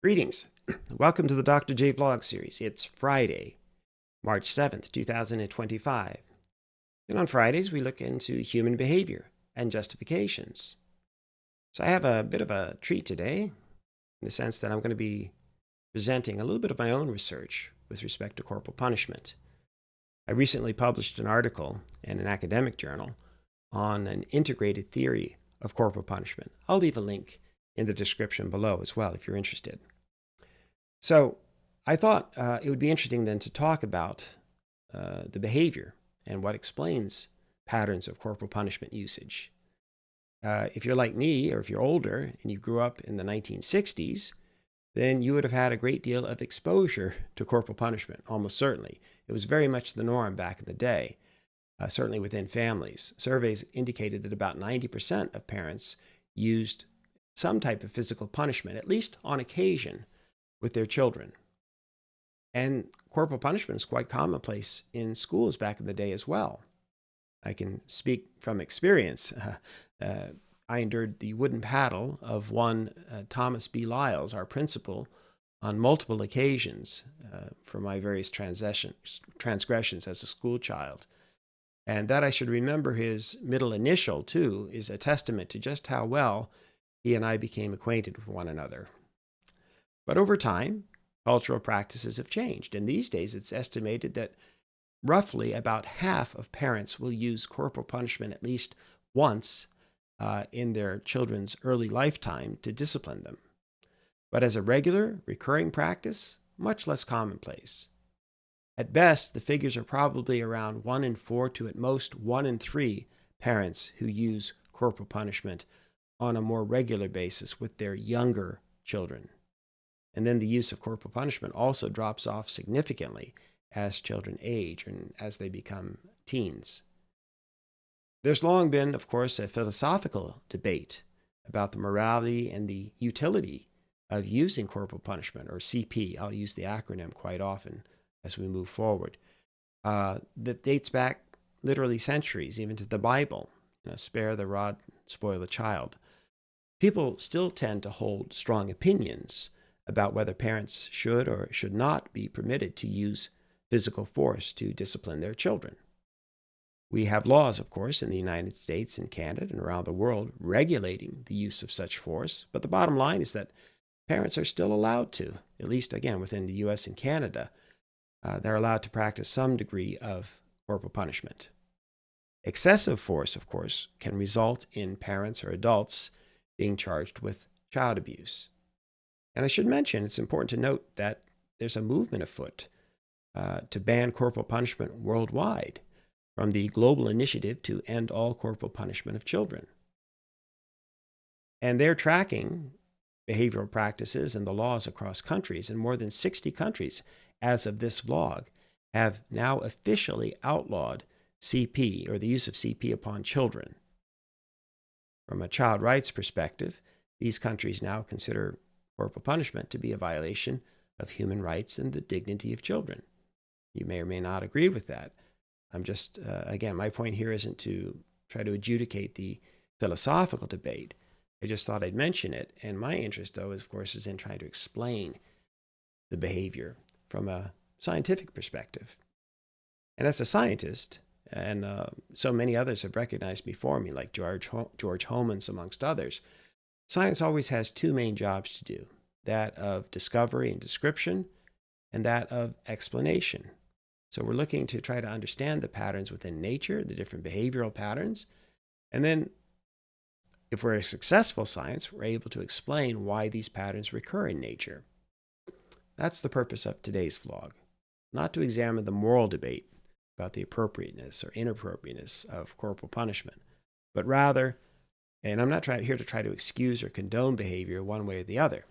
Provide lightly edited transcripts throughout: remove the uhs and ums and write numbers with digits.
Greetings. Welcome to the Dr. J Vlog series. It's Friday, March 7th, 2025. And on Fridays, we look into human behavior and justifications. So I have a bit of a treat today in the sense that I'm going to be presenting a little bit of my own research with respect to corporal punishment. I recently published an article in an academic journal on an integrated theory of corporal punishment. I'll leave a link in the description below as well if you're interested. So I thought it would be interesting then to talk about the behavior and what explains patterns of corporal punishment usage. If you're like me, or if you're older and you grew up in the 1960s, then you would have had a great deal of exposure to corporal punishment, almost certainly. It was very much the norm back in the day, certainly within families. Surveys indicated that about 90% of parents used some type of physical punishment, at least on occasion, with their children. And corporal punishment is quite commonplace in schools back in the day as well. I can speak from experience. I endured the wooden paddle of one Thomas B. Lyles, our principal, on multiple occasions for my various transgressions as a school child. And that I should remember his middle initial, too, is a testament to just how well he and I became acquainted with one another. But over time, cultural practices have changed, and these days it's estimated that roughly about half of parents will use corporal punishment at least once in their children's early lifetime to discipline them. But as a regular, recurring practice, much less commonplace. At best, the figures are probably around 1 in 4 to at most 1 in 3 parents who use corporal punishment on a more regular basis with their younger children. And then the use of corporal punishment also drops off significantly as children age and as they become teens. There's long been, of course, a philosophical debate about the morality and the utility of using corporal punishment, or CP. I'll use the acronym quite often as we move forward. That dates back literally centuries, even to the Bible. Spare the rod, spoil the child. People still tend to hold strong opinions about whether parents should or should not be permitted to use physical force to discipline their children. We have laws, of course, in the United States and Canada and around the world regulating the use of such force, but the bottom line is that parents are still allowed to, at least again within the U.S. and Canada, they're allowed to practice some degree of corporal punishment. Excessive force, of course, can result in parents or adults being charged with child abuse. And I should mention, it's important to note that there's a movement afoot to ban corporal punishment worldwide from the global initiative to end all corporal punishment of children. And they're tracking behavioral practices and the laws across countries, and more than 60 countries, as of this vlog, have now officially outlawed CP, or the use of CP upon children. From a child rights perspective, these countries now consider corporal punishment to be a violation of human rights and the dignity of children. You may or may not agree with that. I'm just, again, my point here isn't to try to adjudicate the philosophical debate. I just thought I'd mention it. And my interest, though, of course, is in trying to explain the behavior from a scientific perspective. And as a scientist, and so many others have recognized before me, like George Homans, amongst others, science always has two main jobs to do, that of discovery and description, and that of explanation. So we're looking to try to understand the patterns within nature, the different behavioral patterns, and then if we're a successful science, we're able to explain why these patterns recur in nature. That's the purpose of today's vlog, not to examine the moral debate about the appropriateness or inappropriateness of corporal punishment, but rather, and I'm not here to try to excuse or condone behavior one way or the other.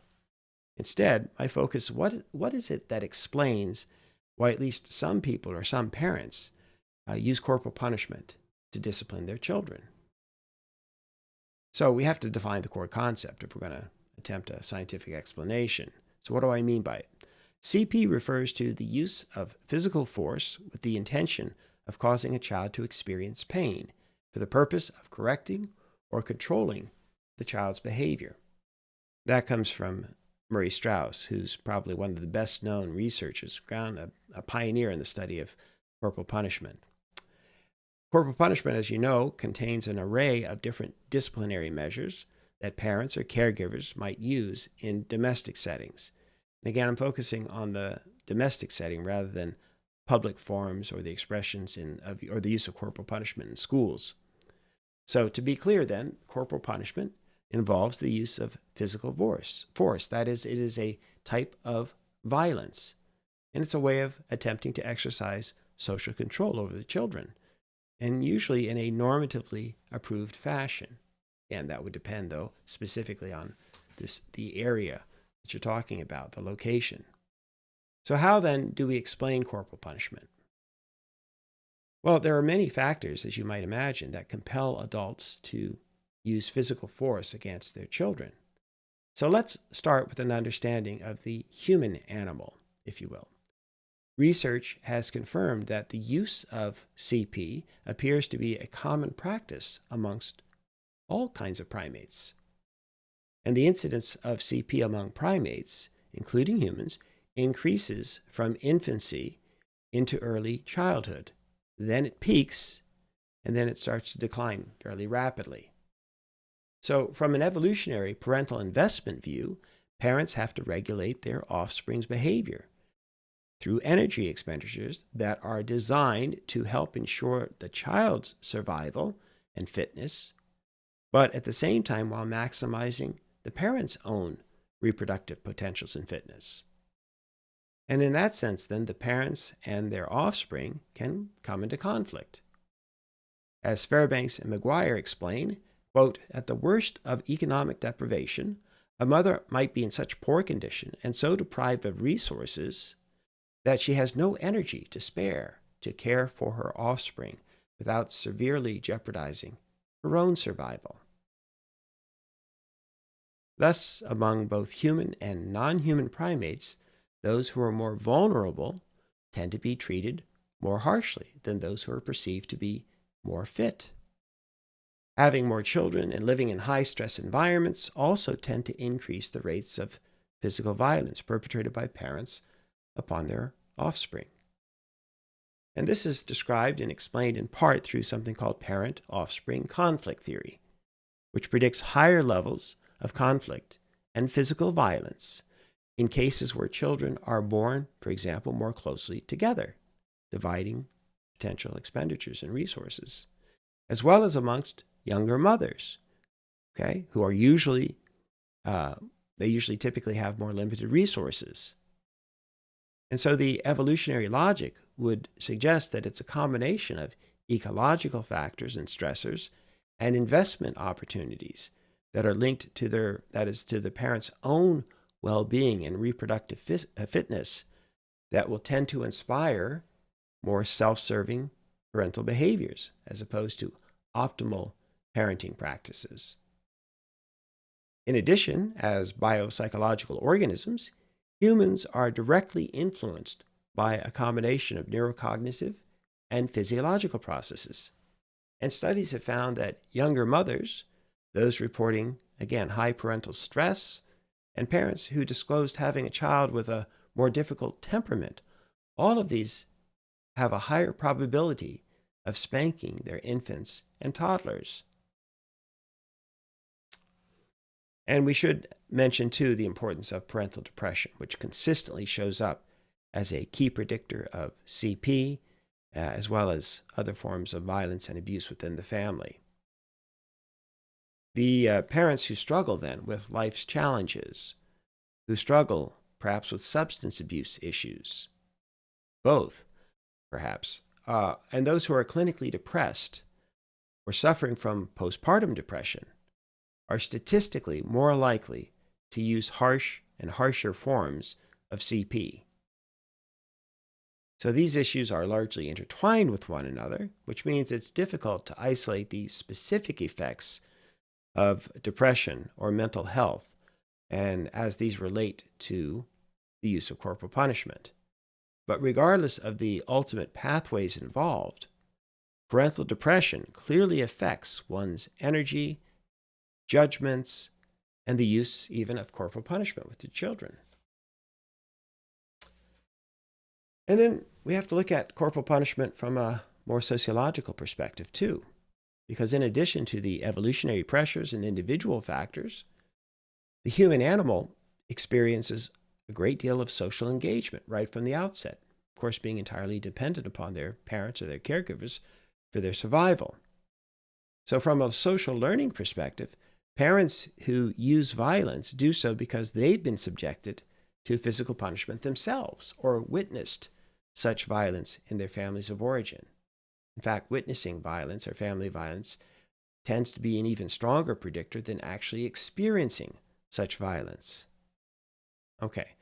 Instead, my focus, what is it that explains why at least some people or some parents use corporal punishment to discipline their children? So we have to define the core concept if we're going to attempt a scientific explanation. So what do I mean by it? CP refers to the use of physical force with the intention of causing a child to experience pain for the purpose of correcting or controlling the child's behavior. That comes from Murray Strauss, who's probably one of the best known researchers, a pioneer in the study of corporal punishment. Corporal punishment, as you know, contains an array of different disciplinary measures that parents or caregivers might use in domestic settings. And again, I'm focusing on the domestic setting rather than public forums or the expressions or the use of corporal punishment in schools. So to be clear then, corporal punishment involves the use of physical force. That is, it is a type of violence, and it's a way of attempting to exercise social control over the children, and usually in a normatively approved fashion. And that would depend, though, specifically on the area that you're talking about, the location. So how then do we explain corporal punishment? Well, there are many factors, as you might imagine, that compel adults to use physical force against their children. So let's start with an understanding of the human animal, if you will. Research has confirmed that the use of CP appears to be a common practice amongst all kinds of primates. And the incidence of CP among primates, including humans, increases from infancy into early childhood. Then it peaks, and then it starts to decline fairly rapidly. So from an evolutionary parental investment view, parents have to regulate their offspring's behavior through energy expenditures that are designed to help ensure the child's survival and fitness, but at the same time while maximizing the parent's own reproductive potentials and fitness. And in that sense, then, the parents and their offspring can come into conflict. As Fairbanks and McGuire explain, quote, at the worst of economic deprivation, a mother might be in such poor condition and so deprived of resources that she has no energy to spare to care for her offspring without severely jeopardizing her own survival. Thus, among both human and non-human primates, those who are more vulnerable tend to be treated more harshly than those who are perceived to be more fit. Having more children and living in high-stress environments also tend to increase the rates of physical violence perpetrated by parents upon their offspring. And this is described and explained in part through something called parent-offspring conflict theory, which predicts higher levels of conflict and physical violence in cases where children are born, for example, more closely together, dividing potential expenditures and resources, as well as amongst younger mothers, who are usually typically have more limited resources. And so the evolutionary logic would suggest that it's a combination of ecological factors and stressors and investment opportunities that are linked to the parent's own well-being and reproductive fitness that will tend to inspire more self-serving parental behaviors as opposed to optimal parenting practices. In addition, as biopsychological organisms, humans are directly influenced by a combination of neurocognitive and physiological processes. And studies have found that younger mothers, those reporting, again, high parental stress, and parents who disclosed having a child with a more difficult temperament, all of these have a higher probability of spanking their infants and toddlers. And we should mention, too, the importance of parental depression, which consistently shows up as a key predictor of CP, as well as other forms of violence and abuse within the family. The parents who struggle then with life's challenges, who struggle perhaps with substance abuse issues, both perhaps, and those who are clinically depressed or suffering from postpartum depression are statistically more likely to use harsh and harsher forms of CP. So these issues are largely intertwined with one another, which means it's difficult to isolate the specific effects of depression or mental health, and as these relate to the use of corporal punishment. But regardless of the ultimate pathways involved, parental depression clearly affects one's energy, judgments, and the use even of corporal punishment with the children. And then we have to look at corporal punishment from a more sociological perspective too, because in addition to the evolutionary pressures and individual factors, the human animal experiences a great deal of social engagement right from the outset, of course being entirely dependent upon their parents or their caregivers for their survival. So from a social learning perspective, parents who use violence do so because they've been subjected to physical punishment themselves or witnessed such violence in their families of origin. In fact, witnessing violence or family violence tends to be an even stronger predictor than actually experiencing such violence. Okay.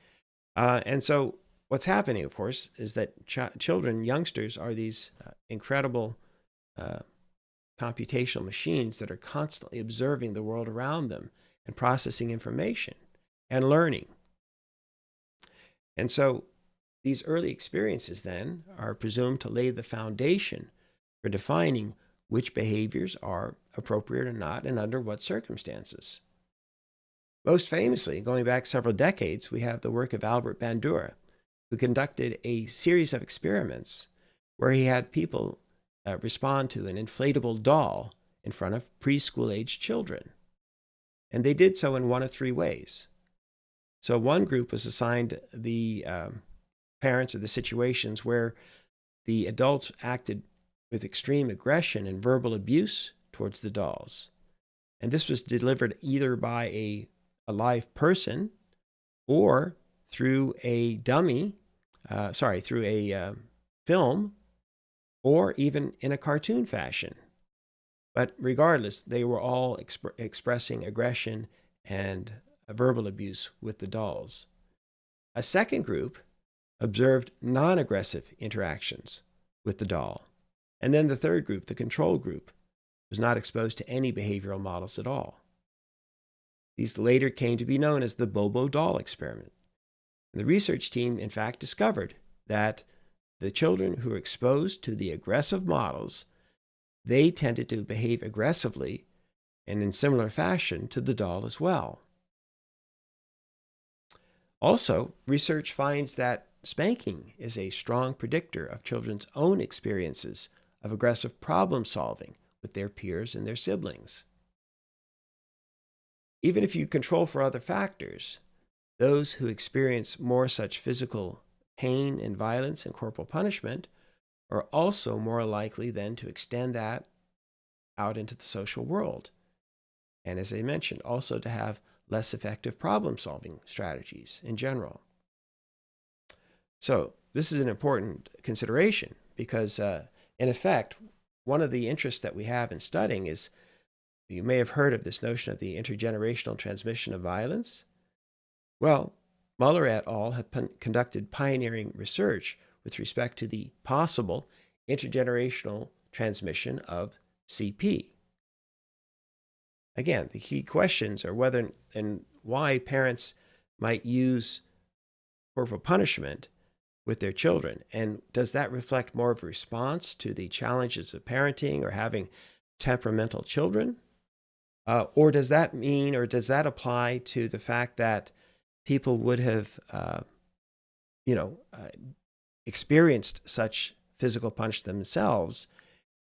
And so what's happening, of course, is that children, youngsters, are these incredible computational machines that are constantly observing the world around them and processing information and learning. And so these early experiences then are presumed to lay the foundation for defining which behaviors are appropriate or not and under what circumstances. Most famously, going back several decades, we have the work of Albert Bandura, who conducted a series of experiments where he had people respond to an inflatable doll in front of preschool-aged children. And they did so in one of three ways. So one group was assigned the parents or the situations where the adults acted with extreme aggression and verbal abuse towards the dolls. And this was delivered either by a live person or through a dummy, through a film, or even in a cartoon fashion. But regardless, they were all expressing aggression and verbal abuse with the dolls. A second group observed non-aggressive interactions with the doll. And then the third group, the control group, was not exposed to any behavioral models at all. These later came to be known as the Bobo doll experiment. And the research team, in fact, discovered that the children who were exposed to the aggressive models, they tended to behave aggressively and in similar fashion to the doll as well. Also, research finds that spanking is a strong predictor of children's own experiences of aggressive problem solving with their peers and their siblings. Even if you control for other factors, those who experience more such physical pain and violence and corporal punishment are also more likely then to extend that out into the social world. And as I mentioned, also to have less effective problem-solving strategies in general. So this is an important consideration because, in effect, one of the interests that we have in studying is, you may have heard of this notion of the intergenerational transmission of violence. Well, Muller et al. Have conducted pioneering research with respect to the possible intergenerational transmission of CP. Again, the key questions are whether and why parents might use corporal punishment with their children. And does that reflect more of a response to the challenges of parenting or having temperamental children? Or does that mean, or does that apply to the fact that people would have, experienced such physical punishment themselves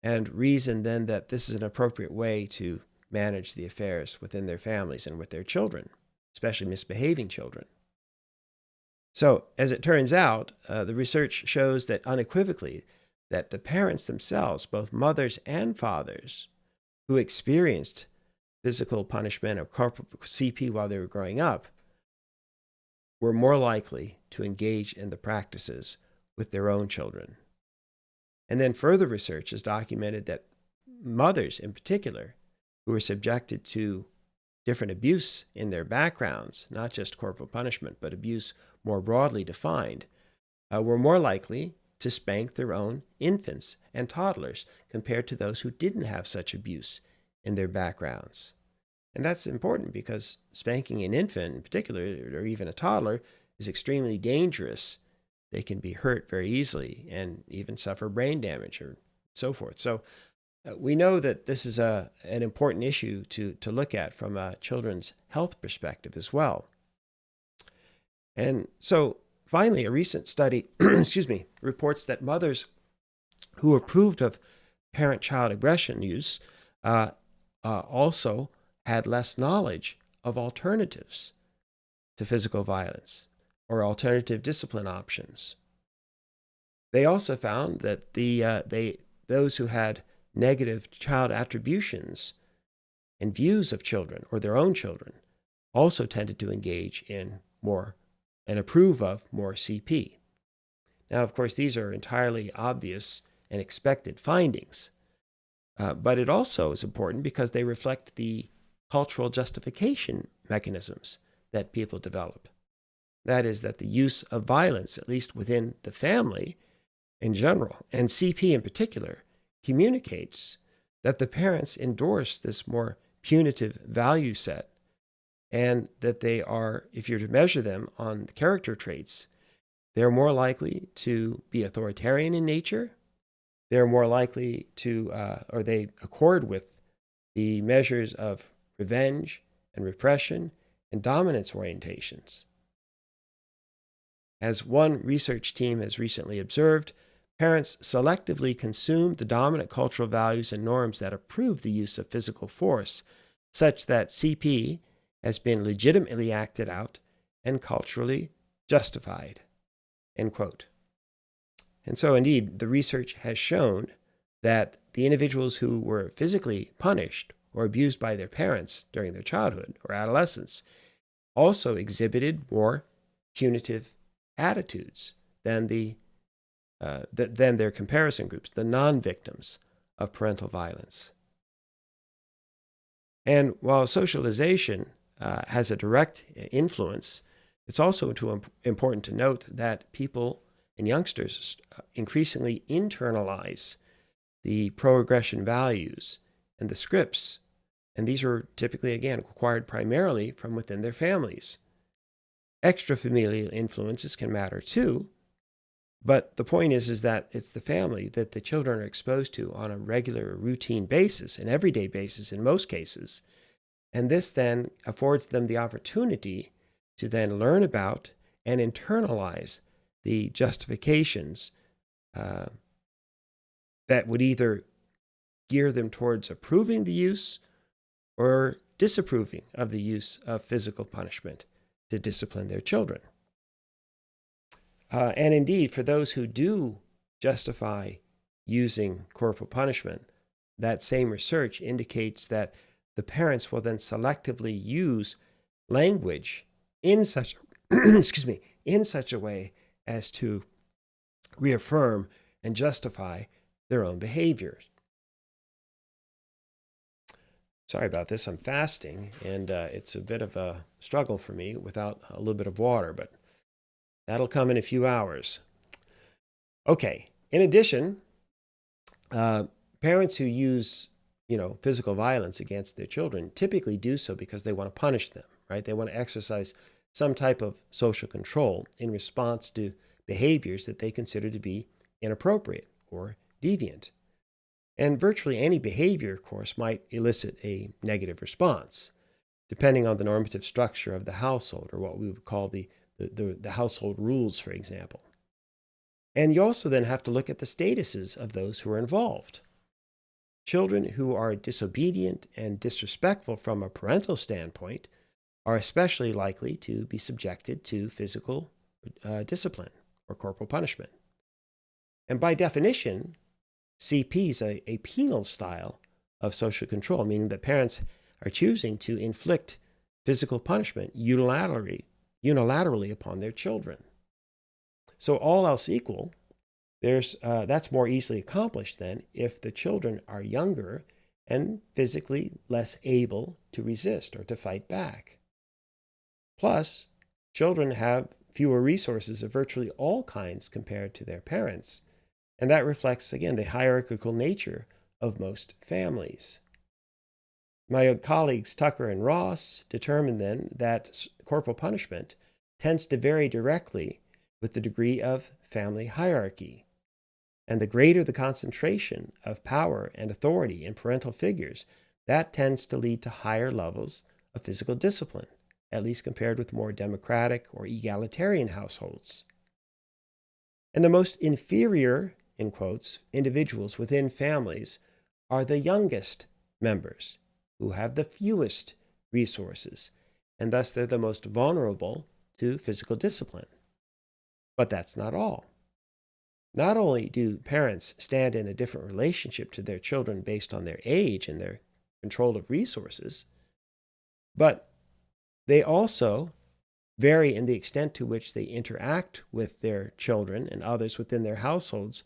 and reason then that this is an appropriate way to manage the affairs within their families and with their children, especially misbehaving children? So, as it turns out, the research shows that unequivocally that the parents themselves, both mothers and fathers, who experienced physical punishment or corporal CP while they were growing up, were more likely to engage in the practices with their own children. And then further research has documented that mothers in particular, who were subjected to different abuse in their backgrounds, not just corporal punishment, but abuse more broadly defined, were more likely to spank their own infants and toddlers compared to those who didn't have such abuse in their backgrounds. And that's important because spanking an infant in particular, or even a toddler, is extremely dangerous. They can be hurt very easily and even suffer brain damage or so forth. So We know that this is an important issue to look at from a children's health perspective as well. And so, finally, a recent study reports that mothers who approved of parent-child aggression use also had less knowledge of alternatives to physical violence or alternative discipline options. They also found that those who had negative child attributions and views of children or their own children also tended to engage in more and approve of more CP. Now, of course, these are entirely obvious and expected findings, but it also is important because they reflect the cultural justification mechanisms that people develop. That is, that the use of violence, at least within the family in general, and CP in particular, communicates that the parents endorse this more punitive value set, and that they are, if you're to measure them on character traits, they're more likely to be authoritarian in nature. They're more likely to, or they accord with the measures of revenge and repression and dominance orientations. As one research team has recently observed, parents selectively consume the dominant cultural values and norms that approve the use of physical force, such that CP has been legitimately acted out and culturally justified. End quote. And so, indeed, the research has shown that the individuals who were physically punished or abused by their parents during their childhood or adolescence also exhibited more punitive attitudes than their comparison groups, the non-victims of parental violence. And while socialization has a direct influence, it's also important to note that people and youngsters increasingly internalize the pro-aggression values and the scripts, and these are typically, again, acquired primarily from within their families. Extrafamilial influences can matter too, but the point is that it's the family that the children are exposed to on a regular, routine basis, an everyday basis in most cases, and this then affords them the opportunity to then learn about and internalize the justifications that would either gear them towards approving the use or disapproving of the use of physical punishment to discipline their children. And indeed, for those who do justify using corporal punishment, that same research indicates that the parents will then selectively use language in such in such a way as to reaffirm and justify their own behaviors. Sorry about this. I'm fasting, and it's a bit of a struggle for me without a little bit of water, but that'll come in a few hours. Okay. In addition, parents who use, physical violence against their children typically do so because they want to punish them, right? They want to exercise some type of social control in response to behaviors that they consider to be inappropriate or deviant. And virtually any behavior, of course, might elicit a negative response, depending on the normative structure of the household, or what we would call the household rules, for example. And you also then have to look at the statuses of those who are involved. Children who are disobedient and disrespectful from a parental standpoint are especially likely to be subjected to physical discipline or corporal punishment. And by definition, CP is a penal style of social control, meaning that parents are choosing to inflict physical punishment unilaterally upon their children. So all else equal, that's more easily accomplished then if the children are younger and physically less able to resist or to fight back. Plus, children have fewer resources of virtually all kinds compared to their parents, and that reflects, again, the hierarchical nature of most families. My colleagues Tucker and Ross determined then that corporal punishment tends to vary directly with the degree of family hierarchy. And the greater the concentration of power and authority in parental figures, that tends to lead to higher levels of physical discipline, at least compared with more democratic or egalitarian households. And the most inferior, in quotes, individuals within families are the youngest members, who have the fewest resources, and thus they're the most vulnerable to physical discipline. But that's not all. Not only do parents stand in a different relationship to their children based on their age and their control of resources, but they also vary in the extent to which they interact with their children and others within their households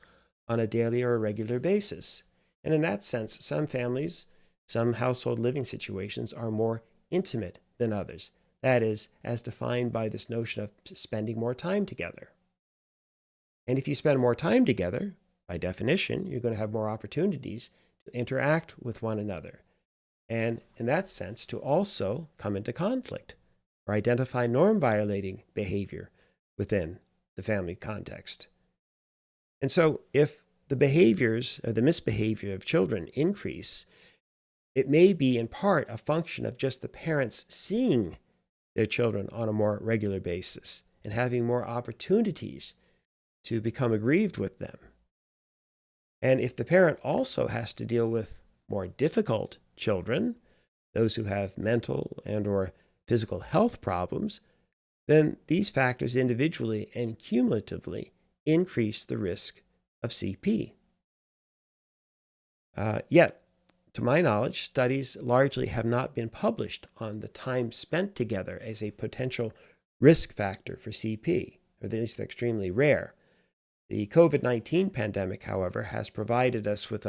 on a daily or a regular basis. And in that sense, some families, some household living situations are more intimate than others. That is, as defined by this notion of spending more time together. And if you spend more time together, by definition, you're going to have more opportunities to interact with one another. And in that sense, to also come into conflict or identify norm-violating behavior within the family context. And so if the behaviors or the misbehavior of children increase, it may be in part a function of just the parents seeing their children on a more regular basis and having more opportunities to become aggrieved with them. And if the parent also has to deal with more difficult children, those who have mental and or physical health problems, then these factors individually and cumulatively increase the risk of CP. Yet, to my knowledge, studies largely have not been published on the time spent together as a potential risk factor for CP, or at least they're extremely rare. The COVID-19 pandemic, however, has provided us with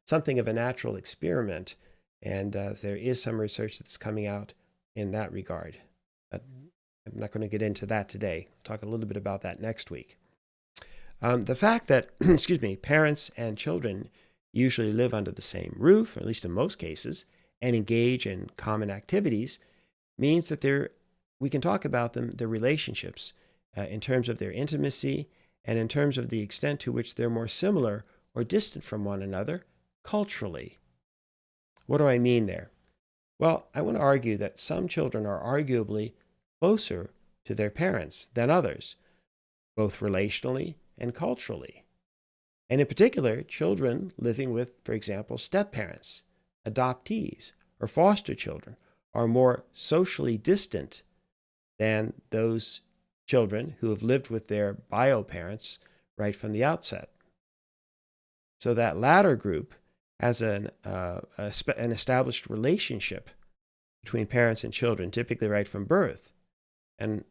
something of a natural experiment, and there is some research that's coming out in that regard. But I'm not going to get into that today. I'll talk a little bit about that next week. The fact that, parents and children usually live under the same roof, or at least in most cases, and engage in common activities, means that we can talk about their relationships in terms of their intimacy and in terms of the extent to which they're more similar or distant from one another culturally. What do I mean there? Well, I want to argue that some children are arguably closer to their parents than others, both relationally and culturally. And in particular, children living with, for example, step-parents, adoptees, or foster children are more socially distant than those children who have lived with their bio parents right from the outset. So that latter group has an established relationship between parents and children, typically right from birth. And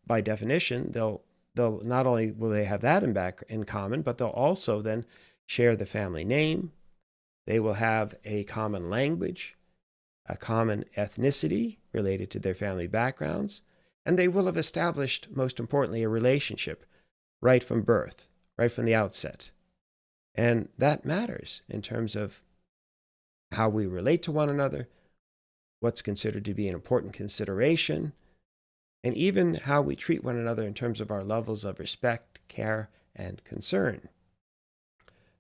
by definition, they'll not only will they have that in common, but they'll also then share the family name. They will have a common language, a common ethnicity related to their family backgrounds, and they will have established, most importantly, a relationship right from birth, right from the outset. And that matters in terms of how we relate to one another, what's considered to be an important consideration, and even how we treat one another in terms of our levels of respect, care, and concern.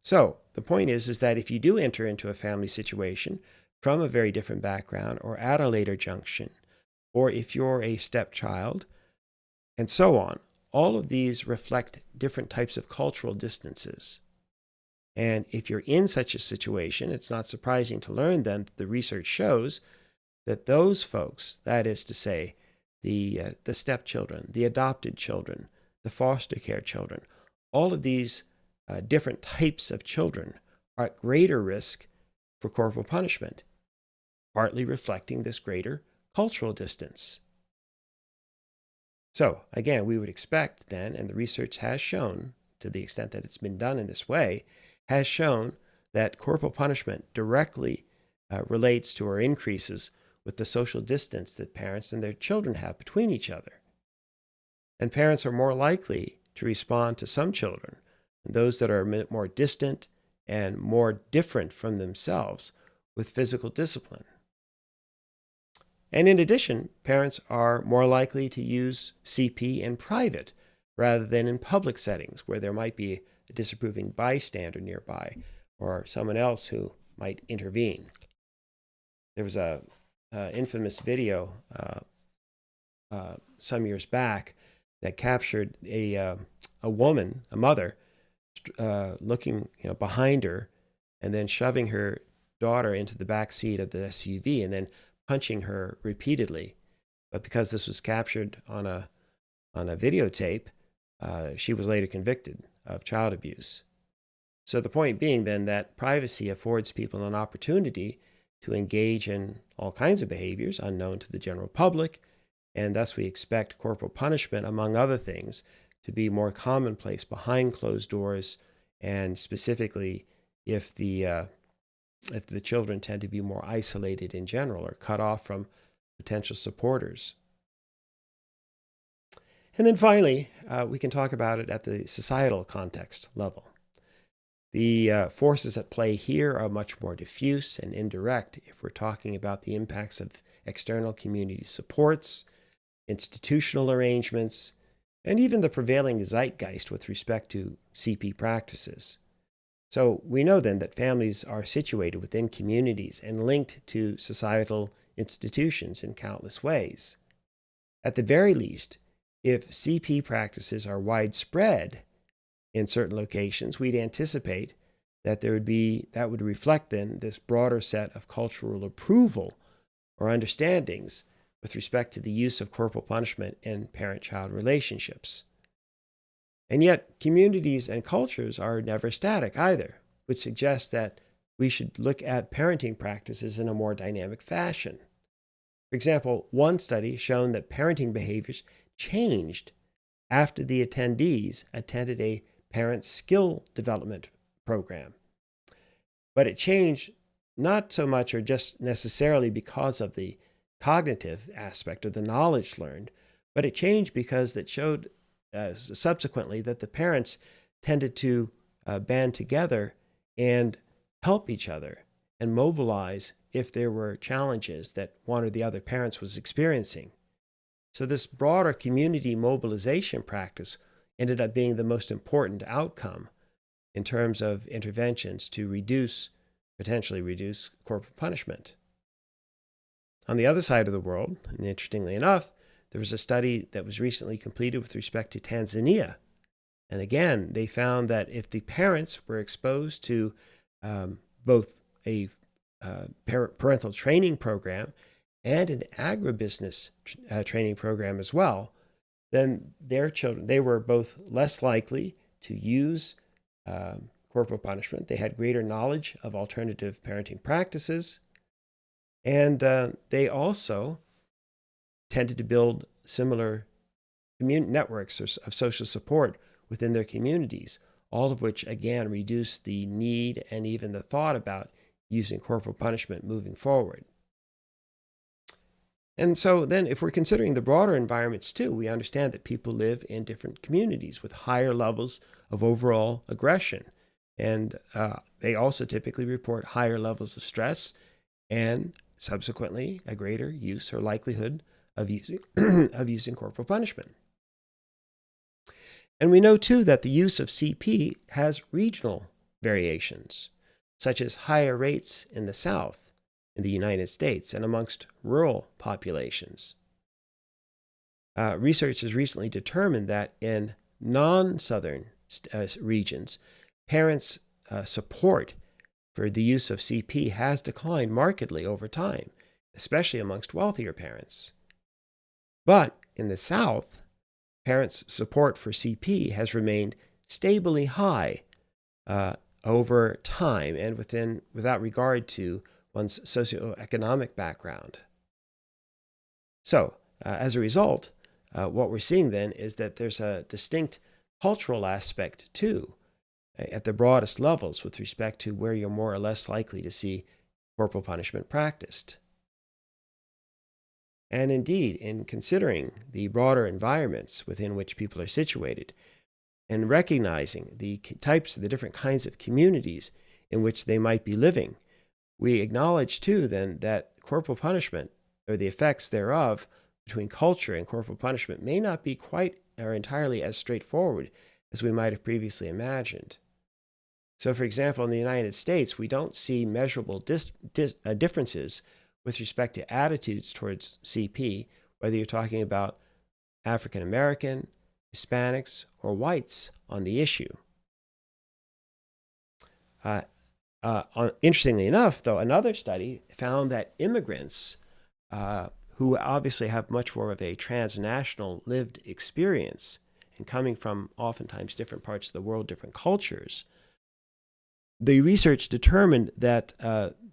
So the point is that if you do enter into a family situation from a very different background or at a later junction, or if you're a stepchild, and so on, all of these reflect different types of cultural distances. And if you're in such a situation, it's not surprising to learn then that the research shows that those folks, that is to say, the stepchildren, the adopted children, the foster care children, all of these different types of children are at greater risk for corporal punishment, partly reflecting this greater cultural distance. So again, we would expect then, and the research has shown, to the extent that it's been done in this way, has shown that corporal punishment directly relates to or increases with the social distance that parents and their children have between each other. And parents are more likely to respond to some children, those that are more distant and more different from themselves, with physical discipline. And in addition, parents are more likely to use CP in private rather than in public settings where there might be a disapproving bystander nearby or someone else who might intervene. There was a infamous video some years back that captured a woman, a mother, looking behind her and then shoving her daughter into the back seat of the SUV and then punching her repeatedly. But because this was captured on a videotape, she was later convicted of child abuse. So the point being then that privacy affords people an opportunity to engage in all kinds of behaviors unknown to the general public, and thus we expect corporal punishment, among other things, to be more commonplace behind closed doors, and specifically if the children tend to be more isolated in general or cut off from potential supporters. And then finally, we can talk about it at the societal context level. The forces at play here are much more diffuse and indirect if we're talking about the impacts of external community supports, institutional arrangements, and even the prevailing zeitgeist with respect to CP practices. So we know then that families are situated within communities and linked to societal institutions in countless ways. At the very least, if CP practices are widespread in certain locations, we'd anticipate that that would reflect then this broader set of cultural approval or understandings with respect to the use of corporal punishment in parent-child relationships. And yet, communities and cultures are never static either, which suggests that we should look at parenting practices in a more dynamic fashion. For example, one study shown that parenting behaviors changed after the attendees attended a parent skill development program. But it changed not so much or just necessarily because of the cognitive aspect or the knowledge learned, but it changed because it showed subsequently that the parents tended to band together and help each other and mobilize if there were challenges that one or the other parents was experiencing. So this broader community mobilization practice ended up being the most important outcome in terms of interventions to potentially reduce corporal punishment. On the other side of the world, and interestingly enough, there was a study that was recently completed with respect to Tanzania. And again, they found that if the parents were exposed to both a parental training program and an agribusiness training program as well, then their children, they were both less likely to use corporal punishment. They had greater knowledge of alternative parenting practices, and they also tended to build similar networks of social support within their communities, all of which, again, reduce the need and even the thought about using corporal punishment moving forward. And so then if we're considering the broader environments too, we understand that people live in different communities with higher levels of overall aggression. And they also typically report higher levels of stress and subsequently a greater use or likelihood of using corporal punishment. And we know too that the use of CP has regional variations, such as higher rates in the South in the United States and amongst rural populations. Research has recently determined that in non-southern regions, parents' support for the use of CP has declined markedly over time, especially amongst wealthier parents. But in the South, parents' support for CP has remained stably high over time and without regard to one's socioeconomic background. So, as a result, what we're seeing then is that there's a distinct cultural aspect too, at the broadest levels with respect to where you're more or less likely to see corporal punishment practiced. And indeed, in considering the broader environments within which people are situated and recognizing the different kinds of communities in which they might be living, we acknowledge too then that corporal punishment or the effects thereof between culture and corporal punishment may not be quite or entirely as straightforward as we might have previously imagined. So, for example, in the United States, we don't see measurable differences with respect to attitudes towards CP, whether you're talking about African American, Hispanics, or whites on the issue. Interestingly enough, though, another study found that immigrants, who obviously have much more of a transnational lived experience and coming from oftentimes different parts of the world, different cultures, the research determined that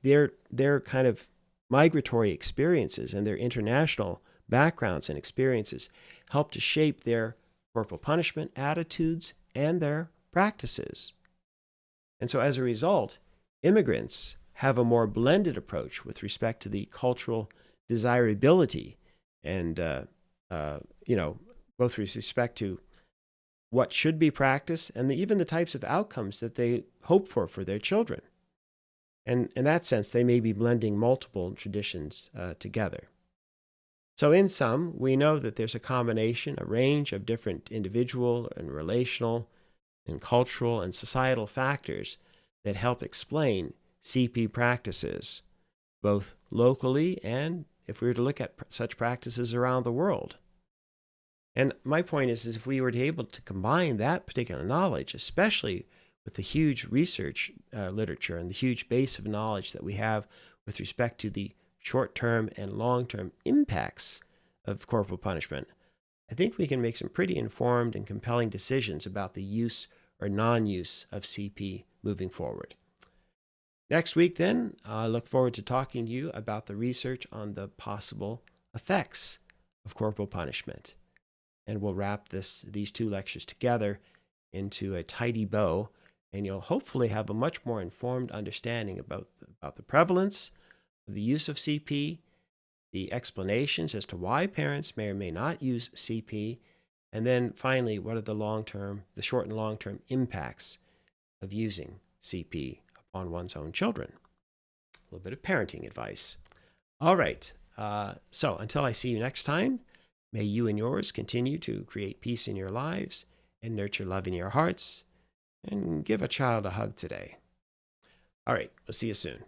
their kind of migratory experiences and their international backgrounds and experiences help to shape their corporal punishment attitudes and their practices. And so as a result, immigrants have a more blended approach with respect to the cultural desirability and, both with respect to what should be practiced and even the types of outcomes that they hope for their children. And in that sense, they may be blending multiple traditions together. So in sum, we know that there's a range of different individual and relational and cultural and societal factors that help explain CP practices, both locally and if we were to look at such practices around the world. And my point is if we were to be able to combine that particular knowledge, especially with the huge research literature and the huge base of knowledge that we have with respect to the short-term and long-term impacts of corporal punishment, I think we can make some pretty informed and compelling decisions about the use or non-use of CP moving forward. Next week, then, I look forward to talking to you about the research on the possible effects of corporal punishment. And we'll wrap these two lectures together into a tidy bow, and you'll hopefully have a much more informed understanding about the prevalence of the use of CP, the explanations as to why parents may or may not use CP, and then finally, what are the short and long-term impacts of using CP upon one's own children. A little bit of parenting advice. All right, so until I see you next time, may you and yours continue to create peace in your lives and nurture love in your hearts, and give a child a hug today. All right, we'll see you soon.